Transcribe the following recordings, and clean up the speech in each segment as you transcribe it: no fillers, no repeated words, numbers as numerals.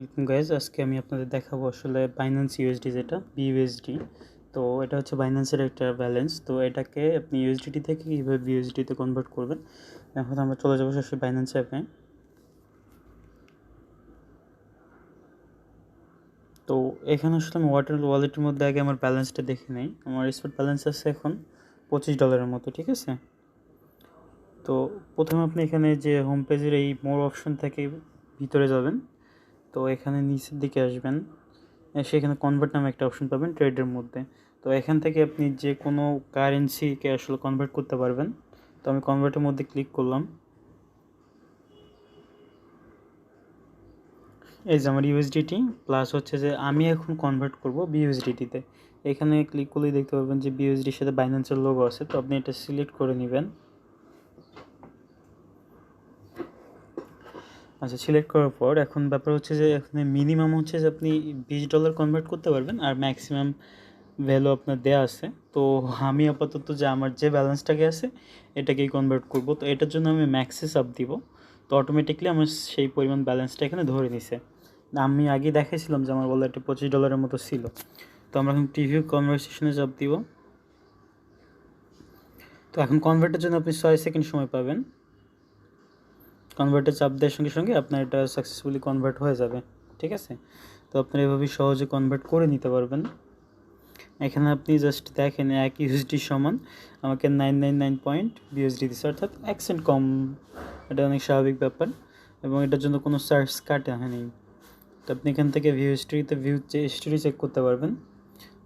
Welcome guys, আজকে আমি আপনাদের দেখাবো আসলে বাইন্যান্স ইউএসডি যেটা বিইউএসডি। তো এটা হচ্ছে বাইন্যান্সের একটা ব্যালেন্স। তো এটাকে আপনি ইউএসডিটি থেকে কীভাবে বিইউএসডিতে কনভার্ট করবেন। এখন আমরা চলে যাবো সরাসরি বাইন্যান্স অ্যাপে। তো এখানে আসলে আমি ওয়ালেটের মধ্যে আগে আমার ব্যালেন্সটা দেখে নেই। আমার স্পট ব্যালেন্স আছে এখন $25 মতো, ঠিক আছে। তো প্রথমে আপনি এখানে যে হোম পেজের এই মোর অপশন থেকে ভিতরে যাবেন। তো এখানে নিচের দিকে আসবেন, সেখানে কনভার্ট নামে একটা অপশন পাবেন ট্রেডের মধ্যে। তো এখান থেকে আপনি যে কোনো কারেন্সিকে আসলে কনভার্ট করতে পারবেন। তো আমি কনভার্টের মধ্যে ক্লিক করলাম। এই যে আমার ইউএসডিটি প্লাস হচ্ছে যে আমি এখন কনভার্ট করব বিইউএসডিটিতে। এখানে ক্লিক করলেই দেখতে পারবেন যে বিইউএসডির সাথে বাইন্যান্সের লোগো আছে। তো আপনি এটা সিলেক্ট করে নেবেন। আচ্ছা, সিলেক্ট করার পর এখন ব্যাপার হচ্ছে যে এখানে মিনিমাম হচ্ছে যে আপনি $20 কনভার্ট করতে পারবেন, আর ম্যাক্সিমাম ভ্যালু আপনার দেওয়া আছে। তো আমি আপাতত যে আমার যে ব্যালেন্সটাকে আছে এটাকেই কনভার্ট করব। তো এটার জন্য আমি ম্যাক্সে চাপ দিব। তো অটোমেটিকলি আমার সেই পরিমাণ ব্যালেন্সটা এখানে ধরে নিছে। আমি আগে দেখাইছিলাম যে আমার ওয়ালেটে $25 মতো ছিল। তো আমরা এখন প্রিভিউ কনভারসেশনে চাপ দিব। তো এখন কনভার্টের জন্য আপনি 6 সেকেন্ড সময় পাবেন। কনভার্টে চাপ দেওয়ার সঙ্গে সঙ্গে আপনার এটা সাকসেসফুলি কনভার্ট হয়ে যাবে, ঠিক আছে। তো আপনারা এভাবেই সহজে কনভার্ট করে নিতে পারবেন। এখানে আপনি জাস্ট দেখেন 1 ইউএসডি সমান আমাকে 999 পয়েন্ট বিউএসডি দিচ্ছে, অর্থাৎ 1 সেন্ট কম। এটা অনেক স্বাভাবিক ব্যাপার এবং এটার জন্য কোনো চার্জ কাটা হয়নি। তো আপনি এখান থেকে ভিউ হিস্ট্রি চেক করতে পারবেন।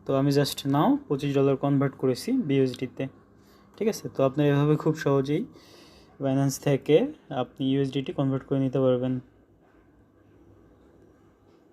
তো আমি জাস্ট নাও $25 কনভার্ট করেছি বিউএসডিতে, ঠিক আছে। তো আপনার এভাবে খুব সহজেই বাইন্যান্স থেকে আপনি ইউএসডিটি কনভার্ট করে নিতে পারবেন।